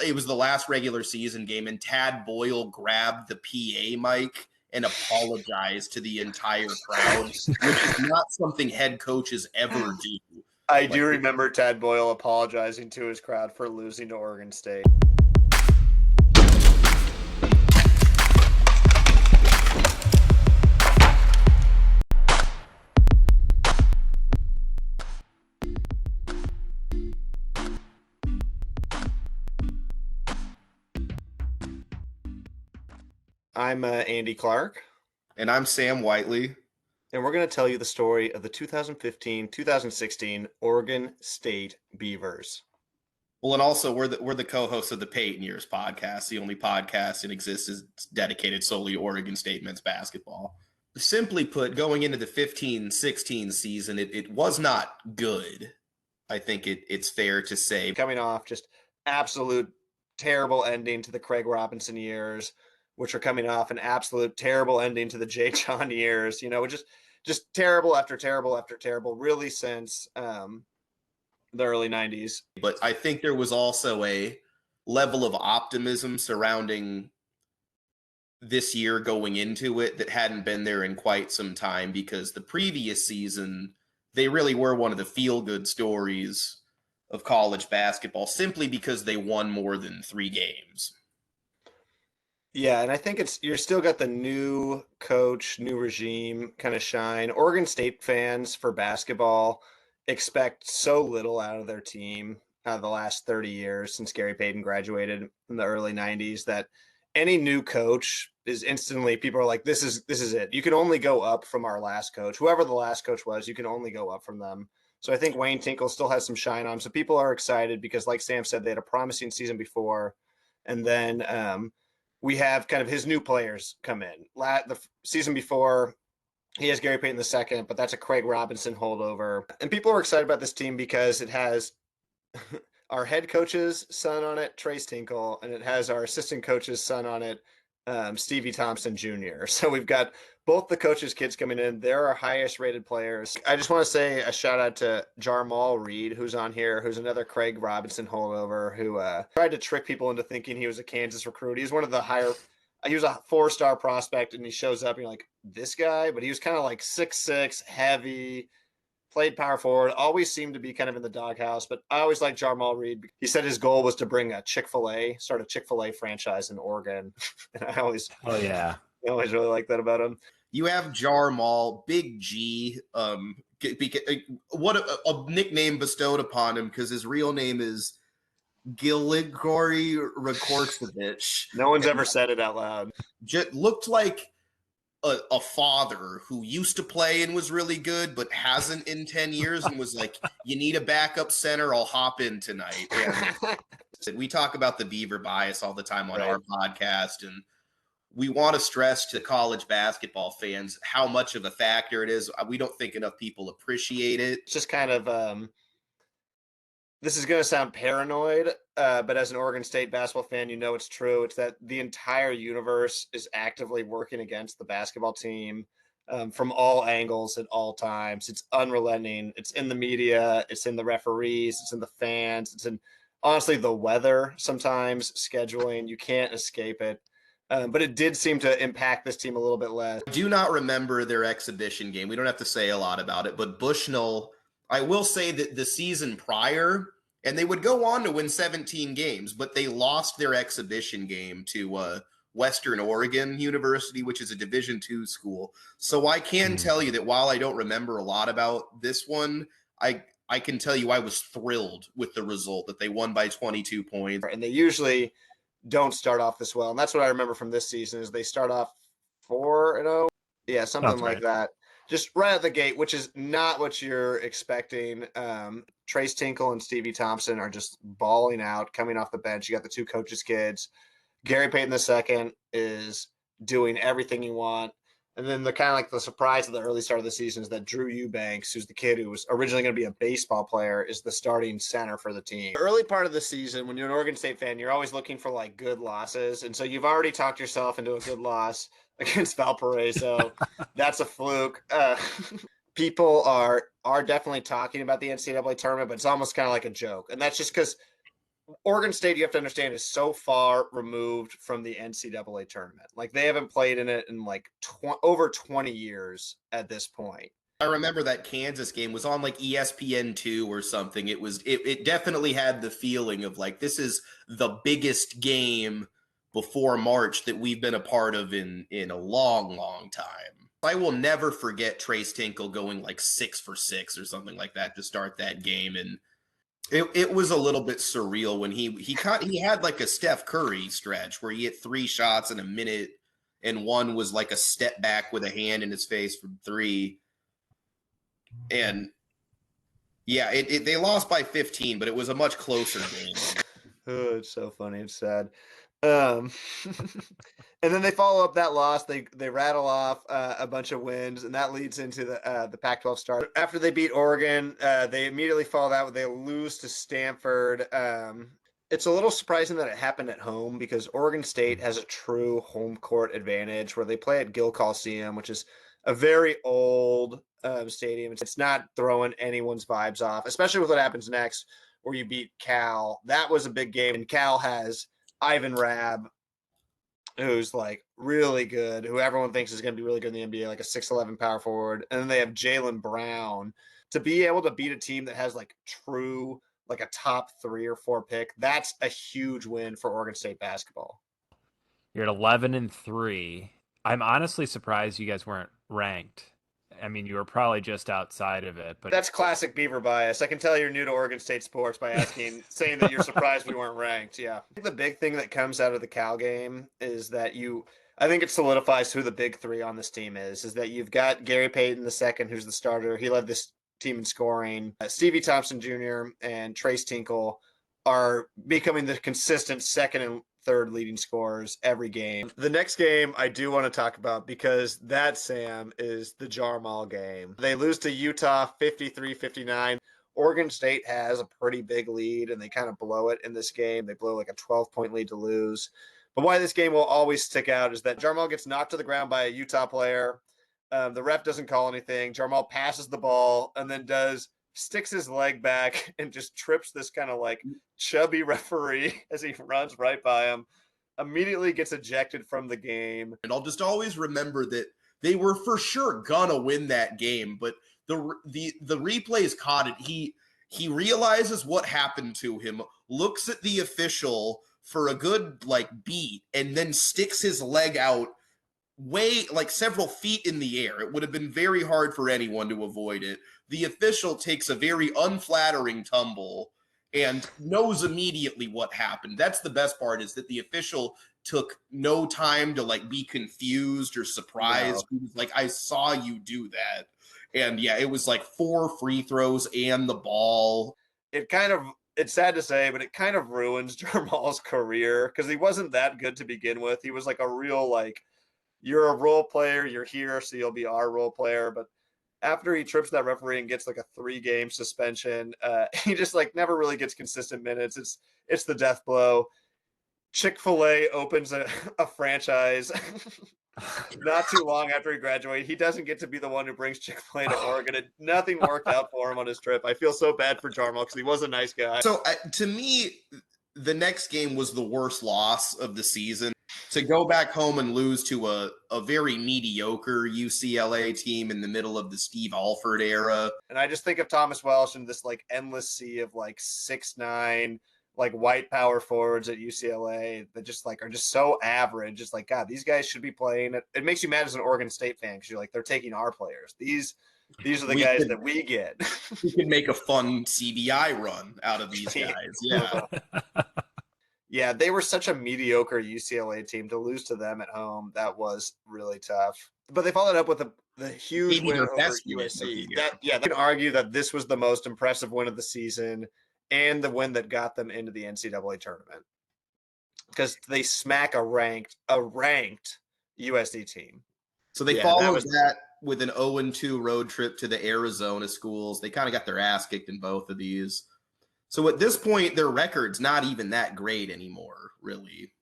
It was the last regular season game, and Tad Boyle grabbed the PA mic and apologized to the entire crowd, which is not something head coaches ever do. I do remember Tad Boyle apologizing to his crowd for losing to Oregon State. I'm Andy Clark. And I'm Sam Whiteley. And we're going to tell you the story of the 2015-2016 Oregon State Beavers. Well, and also we're the co-hosts of the Payton Years podcast, the only podcast in existence dedicated solely to Oregon State men's basketball. Simply put, going into the 15-16 season, it was not good. I think it's fair to say. Coming off just absolute terrible ending to the Craig Robinson years, which are coming off an absolute terrible ending to the Jay John years, just terrible after terrible after terrible, really since the early 90s. But I think there was also a level of optimism surrounding this year going into it that hadn't been there in quite some time, because the previous season, they really were one of the feel-good stories of college basketball, simply because they won more than 3 games. Yeah, and I think you're still got the new coach, new regime kind of shine. Oregon State fans for basketball expect so little out of their team out of the last 30 years since Gary Payton graduated in the early 90s, that any new coach is instantly, people are like, this is it. You can only go up from our last coach. Whoever the last coach was, you can only go up from them. So I think Wayne Tinkle still has some shine on him. So people are excited because, like Sam said, they had a promising season before. And then we have kind of his new players come in. The season before, he has Gary Payton II, but that's a Craig Robinson holdover. And people are excited about this team because it has our head coach's son on it, Trace Tinkle, and it has our assistant coach's son on it, Stevie Thompson Jr. So we've got both the coaches' kids coming in. They're our highest rated players. I just want to say a shout out to Jarmal Reed, who's on here, who's another Craig Robinson holdover, who tried to trick people into thinking he was a Kansas recruit. He was one of the higher, he was a 4-star prospect, and he shows up and you're like, this guy? But he was kind of like 6'6", heavy, played power forward, always seemed to be kind of in the doghouse. But I always liked Jarmal Reed. He said his goal was to bring a Chick-fil-A, start a Chick-fil-A franchise in Oregon. And I always really like that about him. You have Jarmal, Big G, what a nickname bestowed upon him, because his real name is Giligori Rakorsevich. No one's ever said it out loud. Just looked like a father who used to play and was really good, but hasn't in 10 years, and was like, you need a backup center, I'll hop in tonight. And we talk about the Beaver Bias all the time on our podcast, and we want to stress to college basketball fans how much of a factor it is. We don't think enough people appreciate it. It's just kind of, this is going to sound paranoid, but as an Oregon State basketball fan, it's true. It's that the entire universe is actively working against the basketball team from all angles at all times. It's unrelenting. It's in the media. It's in the referees. It's in the fans. It's in, honestly, the weather sometimes, scheduling. You can't escape it. But it did seem to impact this team a little bit less. I do not remember their exhibition game. We don't have to say a lot about it, but Bushnell, I will say that the season prior, and they would go on to win 17 games, but they lost their exhibition game to Western Oregon University, which is a Division II school. So I can tell you that while I don't remember a lot about this one, I can tell you I was thrilled with the result, that they won by 22 points. And they usually don't start off this well. And that's what I remember from this season, is they start off 4-0. Yeah, something that's like that. Just right out the gate, which is not what you're expecting. Trace Tinkle and Stevie Thompson are just balling out, coming off the bench. You got the two coaches' kids. Gary Payton II is doing everything you want. And then the kind of like the surprise of the early start of the season is that Drew Eubanks, who's the kid who was originally going to be a baseball player, is the starting center for the team. Early part of the season, when you're an Oregon State fan, you're always looking for like good losses. And so you've already talked yourself into a good loss against Valparaiso. That's a fluke. People are definitely talking about the NCAA tournament, but it's almost kind of like a joke. And that's just because Oregon State, you have to understand, is so far removed from the NCAA tournament. Like they haven't played in it in like over 20 years at this point. I remember that Kansas game was on like ESPN2 or something. It definitely had the feeling of like this is the biggest game before March that we've been a part of in a long time. I will never forget Trace Tinkle going like 6 for 6 or something like that to start that game, and it was a little bit surreal when he had like a Steph Curry stretch where he hit 3 shots in a minute, and one was like a step back with a hand in his face from 3. And yeah, they lost by 15, but it was a much closer game. Oh, it's so funny. It's sad. And then they follow up that loss. They rattle off a bunch of wins, and that leads into the Pac-12 start. After they beat Oregon, they immediately follow that. They lose to Stanford. It's a little surprising that it happened at home because Oregon State has a true home court advantage where they play at Gill Coliseum, which is a very old stadium. It's not throwing anyone's vibes off, especially with what happens next, where you beat Cal. That was a big game, and Cal has Ivan Rabb, who's like really good, who everyone thinks is going to be really good in the NBA, like a 6'11" power forward. And then they have Jaylen Brown. To be able to beat a team that has like true, like a top 3 or 4 pick, that's a huge win for Oregon State basketball. You're at 11-3. I'm honestly surprised you guys weren't ranked. I mean, you were probably just outside of it, but that's classic Beaver bias. I can tell you're new to Oregon State sports by saying that you're surprised we weren't ranked. Yeah. I think the big thing that comes out of the Cal game is that I think it solidifies who the big 3 on this team is that you've got Gary Payton II, who's the starter. He led this team in scoring. Stevie Thompson Jr. and Trace Tinkle are becoming the consistent second and third leading scorers every game. The next game I do want to talk about because that, Sam, is the Jarmal game. They lose to Utah 53-59. Oregon State has a pretty big lead, and they kind of blow it in this game. They blow like a 12-point lead to lose. But why this game will always stick out is that Jarmal gets knocked to the ground by a Utah player. The ref doesn't call anything. Jarmal passes the ball and then sticks his leg back and just trips this kind of like chubby referee as he runs right by him, immediately gets ejected from the game. And I'll just always remember that they were for sure gonna win that game, but the replays caught it. He realizes what happened to him, looks at the official for a good like beat, and then sticks his leg out way like several feet in the air. It would have been very hard for anyone to avoid it. The official takes a very unflattering tumble and knows immediately what happened. That's the best part, is that the official took no time to like be confused or surprised. No. He was like, I saw you do that. And yeah, it was like 4 free throws and the ball. It's sad to say, but it kind of ruins Jarmal's career because he wasn't that good to begin with. He was like a real like, you're a role player, you're here, so you'll be our role player. But after he trips that referee and gets like a 3-game suspension, he just like never really gets consistent minutes. It's the death blow. Chick-fil-A opens a franchise not too long after he graduated. He doesn't get to be the one who brings Chick-fil-A to Oregon. Nothing worked out for him on his trip. I feel so bad for Jarmal because he was a nice guy. So to me, the next game was the worst loss of the season. To go back home and lose to a very mediocre UCLA team in the middle of the Steve Alford era. And I just think of Thomas Welsh and this like endless sea of like 6'9", like white power forwards at UCLA that just like are just so average. Just like, God, these guys should be playing. It makes you mad as an Oregon State fan because you're like, they're taking our players. These are the guys that we get. We can make a fun CBI run out of these guys. Yeah. Yeah, they were such a mediocre UCLA team. To lose to them at home, that was really tough. But they followed up with the huge win over USC. They can argue that this was the most impressive win of the season and the win that got them into the NCAA tournament because they smack a ranked USC team. So they followed that with an 0-2 road trip to the Arizona schools. They kind of got their ass kicked in both of these. So at this point, their record's not even that great anymore, really.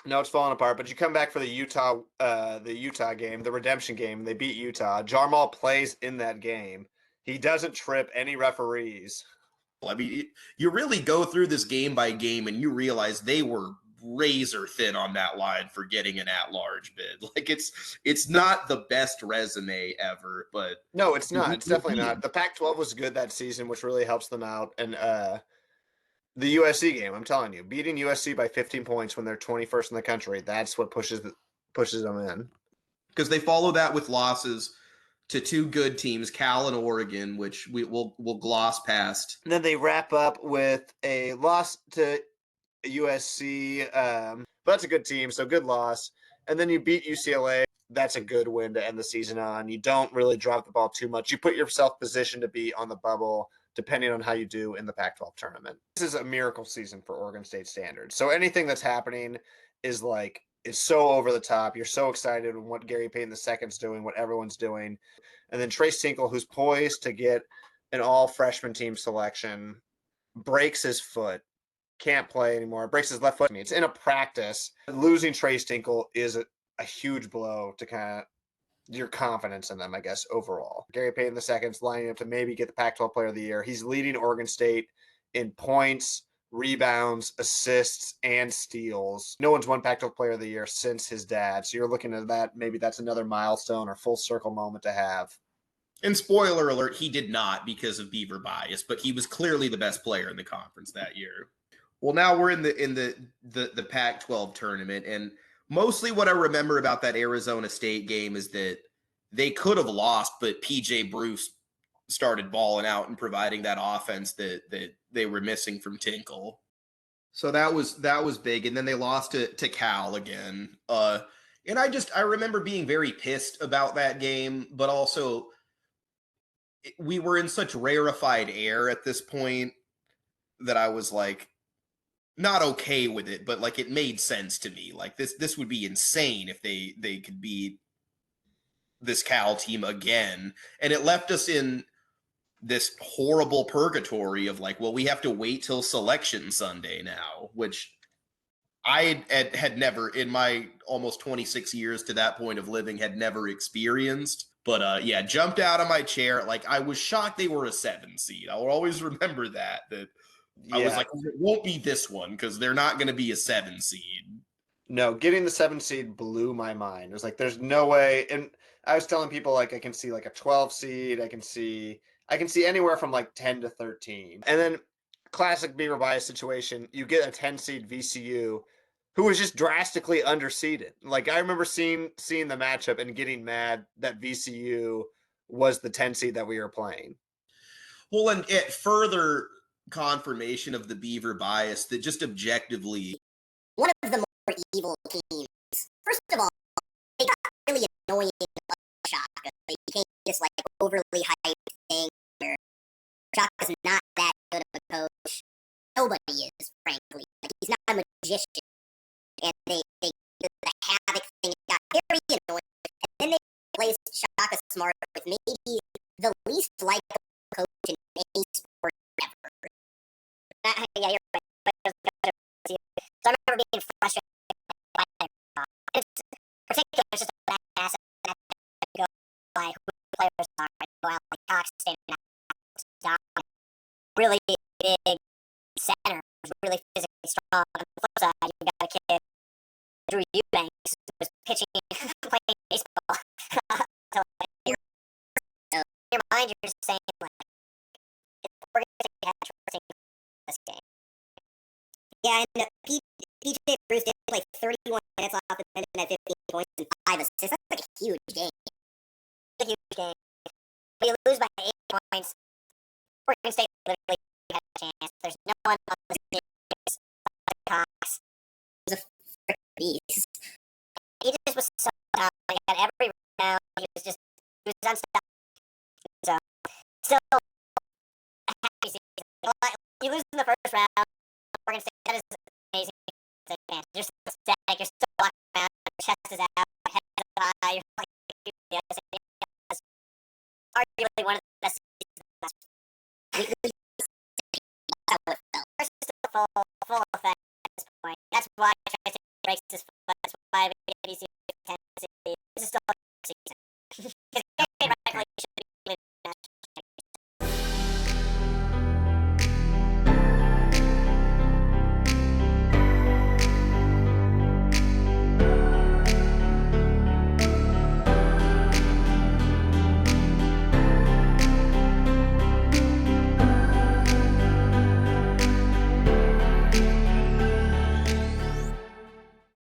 No, it's falling apart. But you come back for the Utah game, the redemption game. They beat Utah. Jarmal plays in that game. He doesn't trip any referees. I mean, you really go through this game by game and you realize they were razor thin on that line for getting an at-large bid. Like it's not the best resume ever, but no, it's not. you, It's you definitely beat not. 'em. The Pac-12 was good that season, which really helps them out. And the USC game, I'm telling you, beating USC by 15 points when they're 21st in the country, that's what pushes them in. Because they follow that with losses to two good teams, Cal and Oregon, which we'll gloss past. And then they wrap up with a loss to USC. But that's a good team, so good loss. And then you beat UCLA. That's a good win to end the season on. You don't really drop the ball too much. You put yourself positioned to be on the bubble, depending on how you do in the Pac-12 tournament. This is a miracle season for Oregon State standards. So anything that's happening is so over the top. You're so excited with what Gary Payton II's doing, what everyone's doing. And then Trace Tinkle, who's poised to get an all-freshman team selection, breaks his foot, can't play anymore, breaks his left foot. It's in a practice. Losing Trace Tinkle is a huge blow to kind of your confidence in them, I guess, overall. Gary Payton II's lining up to maybe get the Pac-12 Player of the Year. He's leading Oregon State in points, rebounds, assists, and steals. No one's won Pac-12 Player of the Year since his dad, so you're looking at that. Maybe that's another milestone or full circle moment to have. And spoiler alert, he did not because of Beaver Bias, but he was clearly the best player in the conference that year. Well, now we're in the Pac-12 tournament, and mostly what I remember about that Arizona State game is that they could have lost, but PJ Bruce started balling out and providing that offense that they were missing from Tinkle. So that was big, and then they lost to Cal again. And I remember being very pissed about that game, but also we were in such rarefied air at this point that I was like not okay with it, but like it made sense to me. Like this would be insane if they could beat this Cal team again. And it left us in this horrible purgatory of like, well, we have to wait till selection Sunday now, which I had never in my almost 26 years to that point of living had never experienced. But yeah, jumped out of my chair. Like I was shocked they were a 7 seed. I'll always remember that I was like, it won't be this one because they're not going to be a 7 seed. No, getting the 7 seed blew my mind. It was like, there's no way. And I was telling people, like, I can see like a 12 seed. I can see anywhere from like 10 to 13. And then classic Beaver Bias situation, you get a 10 seed VCU who was just drastically underseeded. Like I remember seeing the matchup and getting mad that VCU was the 10 seed that we were playing. Well, and it further confirmation of the Beaver Bias that just objectively one of the more evil teams. First of all, they got really annoying Shaka. They became this like overly hyped thing where Shaka's not that good of a coach. Nobody is, frankly. Like he's not a magician. And they the havoc thing got very annoying. And then they replaced Shaka Smart with maybe the least likable coach in any sport ever. Yeah, you're right. So I remember being frustrated by it's particularly just a bad asset that go by who the players are. Go out like Cox really big center, really physically strong. On the flip side, you got a kid, Drew Eubanks, who was pitching, playing baseball. So in your mind, you're just saying, like, we're going to catch this game. Yeah, and PJ Bruce did play 31 minutes off the bench and had 15 points and 5 assists. That's like a huge game. A huge game. But you lose by 8 points. Oregon State literally had a chance. There's no one on the team. Cox was a freaking beast. He just was so tough. Like at every round, he was unstoppable. So, still a happy season. You lose in the first round. Oregon State, that is amazing. You're so ecstatic, you're so walking around, your chest is out, your head is high, you're like, yes, arguably one of the best seasons. That's how it felt. First, just a full effect at this point. That's why I try to breaks his